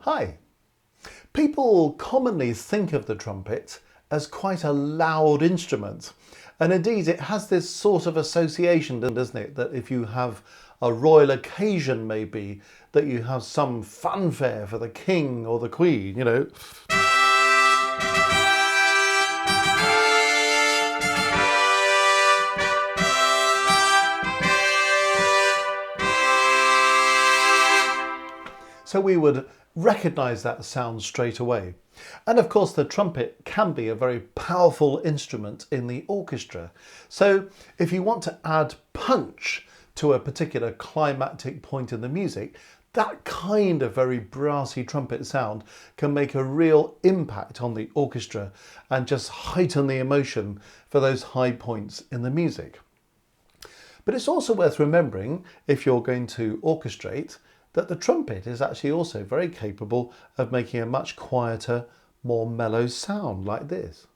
Hi. People commonly think of the trumpet as quite a loud instrument, and indeed it has this sort of association, doesn't it, that if you have a royal occasion, maybe, that you have some fanfare for the king or the queen, you know. So we would recognise that sound straight away. And of course the trumpet can be a very powerful instrument in the orchestra. So if you want to add punch to a particular climactic point in the music, that kind of very brassy trumpet sound can make a real impact on the orchestra and just heighten the emotion for those high points in the music. But it's also worth remembering, if you're going to orchestrate, that the trumpet is actually also very capable of making a much quieter, more mellow sound like this.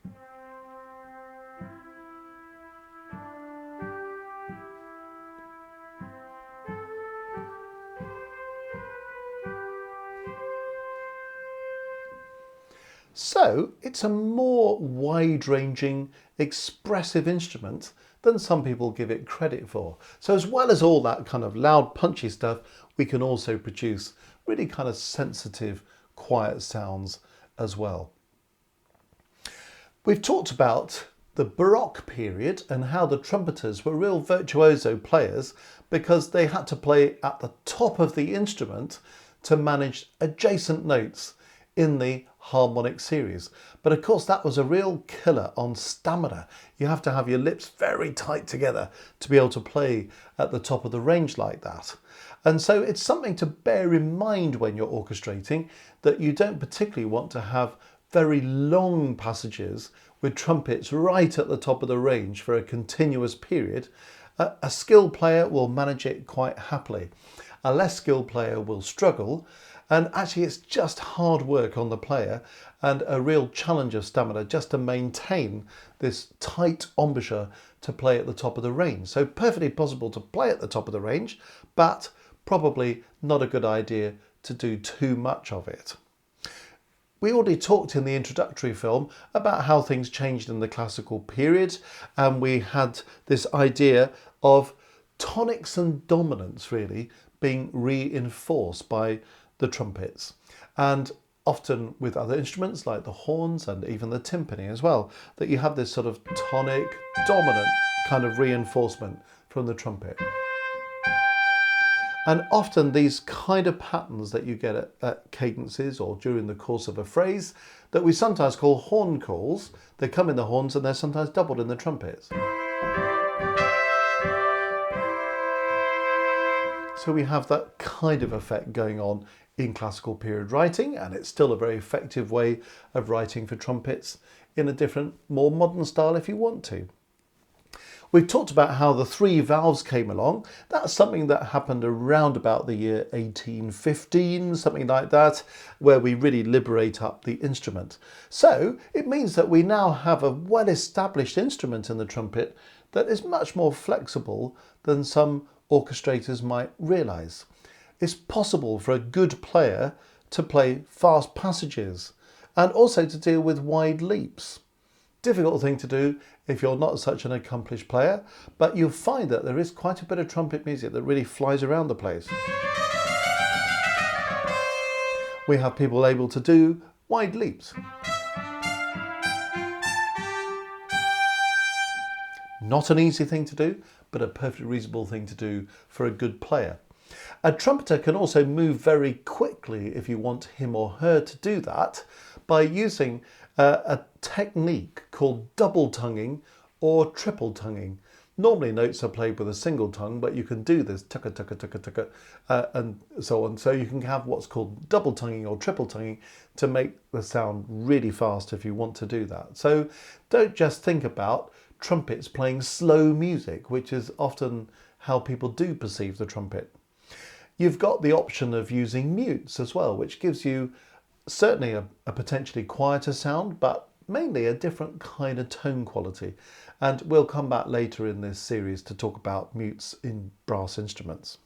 So it's a more wide-ranging, expressive instrument than some people give it credit for. So as well as all that kind of loud, punchy stuff, we can also produce really kind of sensitive, quiet sounds as well. We've talked about the Baroque period and how the trumpeters were real virtuoso players because they had to play at the top of the instrument to manage adjacent notes in the harmonic series. But of course that was a real killer on stamina. You have to have your lips very tight together to be able to play at the top of the range like that. And so it's something to bear in mind when you're orchestrating, that you don't particularly want to have very long passages with trumpets right at the top of the range for a continuous period. A skilled player will manage it quite happily. A less skilled player will struggle, and actually it's just hard work on the player and a real challenge of stamina just to maintain this tight embouchure to play at the top of the range. So perfectly possible to play at the top of the range, but probably not a good idea to do too much of it. We already talked in the introductory film about how things changed in the classical period, and we had this idea of tonics and dominants really being reinforced by the trumpets, and often with other instruments like the horns and even the timpani as well, that you have this sort of tonic dominant kind of reinforcement from the trumpet. And often these kind of patterns that you get at cadences or during the course of a phrase that we sometimes call horn calls, they come in the horns and they're sometimes doubled in the trumpets. So we have that kind of effect going on in classical period writing, and it's still a very effective way of writing for trumpets in a different, more modern style if you want to. We've talked about how the three valves came along. That's something that happened around about the year 1815, something like that, where we really liberate up the instrument. So it means that we now have a well-established instrument in the trumpet that is much more flexible than some orchestrators might realise. It's possible for a good player to play fast passages and also to deal with wide leaps. Difficult thing to do if you're not such an accomplished player, but you'll find that there is quite a bit of trumpet music that really flies around the place. We have people able to do wide leaps. Not an easy thing to do, but a perfectly reasonable thing to do for a good player. A trumpeter can also move very quickly if you want him or her to do that by using a technique called double tonguing or triple tonguing. Normally notes are played with a single tongue, but you can do this tucka tucka tucka tucka and so on. So you can have what's called double tonguing or triple tonguing to make the sound really fast if you want to do that. So don't just think about trumpets playing slow music, which is often how people do perceive the trumpet. You've got the option of using mutes as well, which gives you certainly a potentially quieter sound, but mainly a different kind of tone quality. And we'll come back later in this series to talk about mutes in brass instruments.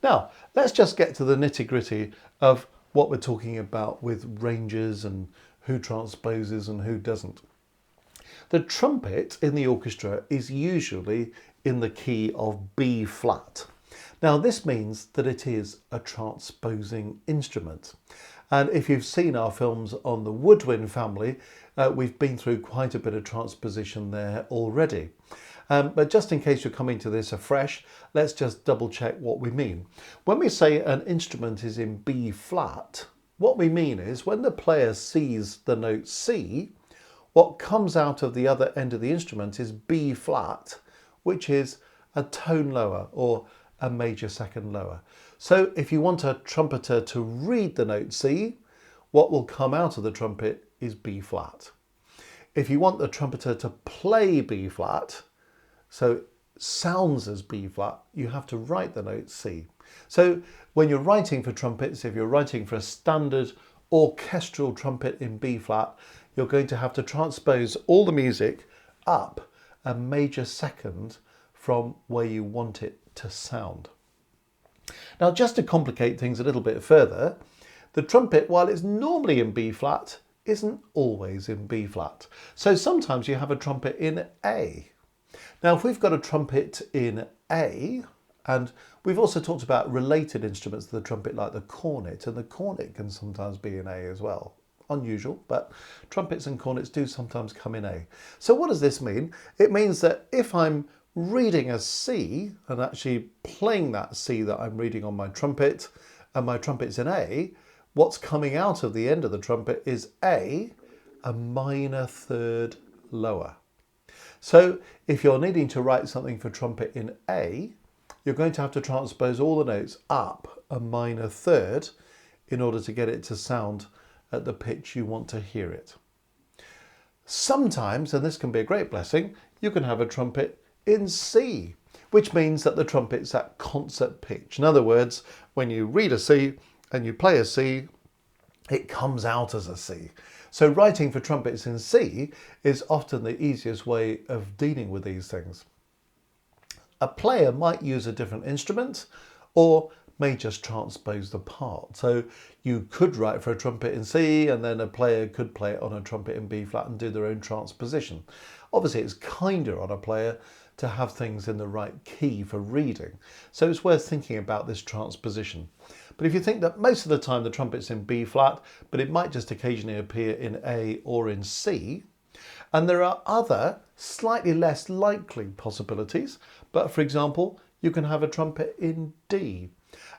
Now, let's just get to the nitty-gritty of what we're talking about with ranges and who transposes and who doesn't. The trumpet in the orchestra is usually in the key of B flat. Now this means that it is a transposing instrument. And if you've seen our films on the woodwind family, we've been through quite a bit of transposition there already. But just in case you're coming to this afresh, let's just double check what we mean. When we say an instrument is in B flat, what we mean is when the player sees the note C, what comes out of the other end of the instrument is B flat, which is a tone lower or a major second lower. So if you want a trumpeter to read the note C, what will come out of the trumpet is B flat. If you want the trumpeter to play B flat, so it sounds as B flat, you have to write the note C. So when you're writing for trumpets, if you're writing for a standard orchestral trumpet in B flat, you're going to have to transpose all the music up a major second from where you want it to sound. Now, just to complicate things a little bit further, the trumpet, while it's normally in B flat, isn't always in B flat. So sometimes you have a trumpet in A. Now, if we've got a trumpet in A, and we've also talked about related instruments to the trumpet like the cornet, and the cornet can sometimes be in A as well. Unusual, but trumpets and cornets do sometimes come in A. So what does this mean? It means that if I'm reading a C and actually playing that C that I'm reading on my trumpet, and my trumpet's in A, what's coming out of the end of the trumpet is a minor third lower. So if you're needing to write something for trumpet in A, you're going to have to transpose all the notes up a minor third in order to get it to sound at the pitch you want to hear it. Sometimes, and this can be a great blessing, you can have a trumpet in C, which means that the trumpet's at concert pitch. In other words, when you read a C and you play a C, it comes out as a C. So writing for trumpets in C is often the easiest way of dealing with these things. A player might use a different instrument or may just transpose the part. So you could write for a trumpet in C and then a player could play it on a trumpet in B flat and do their own transposition. Obviously it's kinder on a player to have things in the right key for reading. So it's worth thinking about this transposition. But if you think that most of the time the trumpet's in B flat, but it might just occasionally appear in A or in C, and there are other slightly less likely possibilities, but for example, you can have a trumpet in D.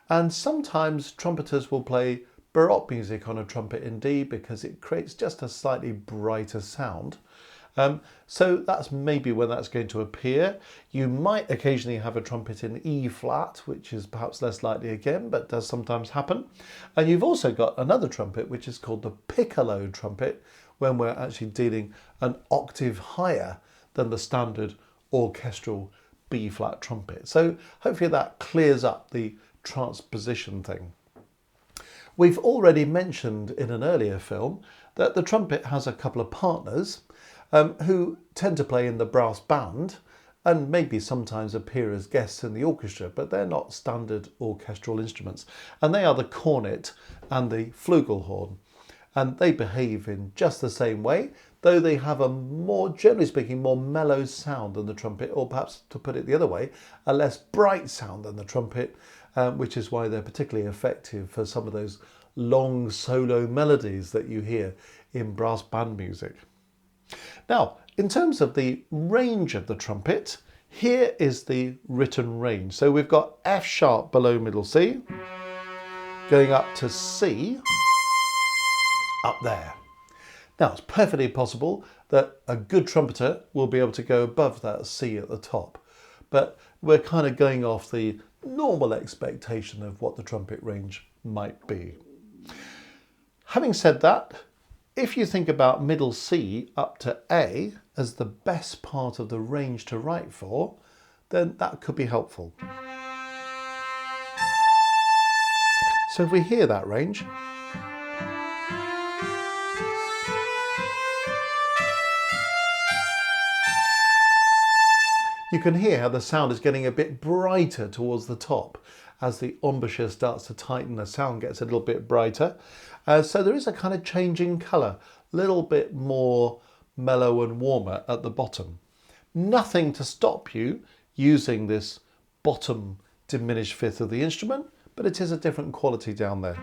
And sometimes trumpeters will play Baroque music on a trumpet in D because it creates just a slightly brighter sound. So that's maybe when that's going to appear. You might occasionally have a trumpet in E flat, which is perhaps less likely again, but does sometimes happen. And you've also got another trumpet, which is called the piccolo trumpet, when we're actually dealing an octave higher than the standard orchestral B flat trumpet. So hopefully that clears up the transposition thing. We've already mentioned in an earlier film that the trumpet has a couple of partners who tend to play in the brass band and maybe sometimes appear as guests in the orchestra, but they're not standard orchestral instruments. And they are the cornet and the flugelhorn. And they behave in just the same way, though they have a more, generally speaking, more mellow sound than the trumpet, or perhaps to put it the other way, a less bright sound than the trumpet, which is why they're particularly effective for some of those long solo melodies that you hear in brass band music. Now, in terms of the range of the trumpet, here is the written range. So we've got F sharp below middle C, going up to C, up there. Now, it's perfectly possible that a good trumpeter will be able to go above that C at the top, but we're kind of going off the normal expectation of what the trumpet range might be. Having said that, if you think about middle C up to A as the best part of the range to write for, then that could be helpful. So if we hear that range, you can hear how the sound is getting a bit brighter towards the top. as the embouchure starts to tighten, the sound gets a little bit brighter. So there is a kind of change in colour, a little bit more mellow and warmer at the bottom. Nothing to stop you using this bottom diminished fifth of the instrument, but it is a different quality down there.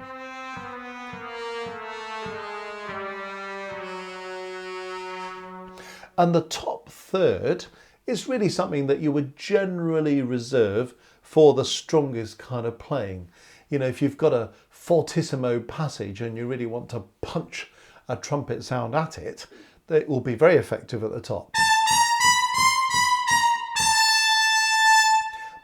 And the top third is really something that you would generally reserve for the strongest kind of playing. You know, if you've got a fortissimo passage and you really want to punch a trumpet sound at it, it will be very effective at the top.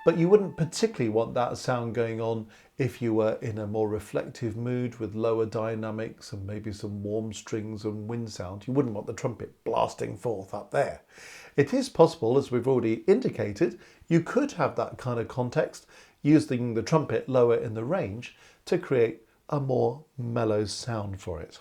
But you wouldn't particularly want that sound going on if you were in a more reflective mood with lower dynamics and maybe some warm strings and wind sound. You wouldn't want the trumpet blasting forth up there. It is possible, as we've already indicated, you could have that kind of context using the trumpet lower in the range to create a more mellow sound for it.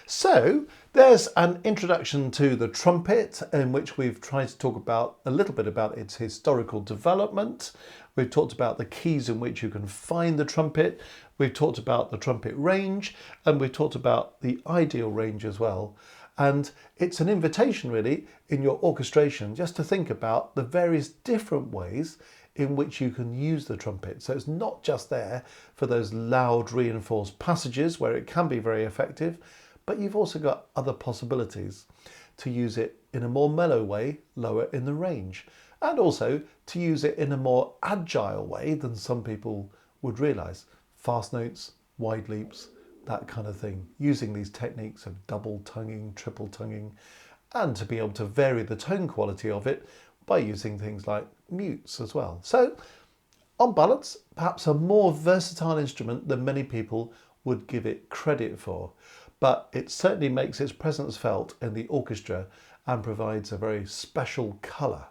So there's an introduction to the trumpet in which we've tried to talk about a little bit about its historical development. We've talked about the keys in which you can find the trumpet. We've talked about the trumpet range, and we've talked about the ideal range as well. And it's an invitation really in your orchestration just to think about the various different ways in which you can use the trumpet. So it's not just there for those loud reinforced passages where it can be very effective, but you've also got other possibilities to use it in a more mellow way, lower in the range, and also to use it in a more agile way than some people would realise. Fast notes, wide leaps, that kind of thing, using these techniques of double tonguing, triple tonguing, and to be able to vary the tone quality of it by using things like mutes as well. So, on balance, perhaps a more versatile instrument than many people would give it credit for, but it certainly makes its presence felt in the orchestra and provides a very special colour.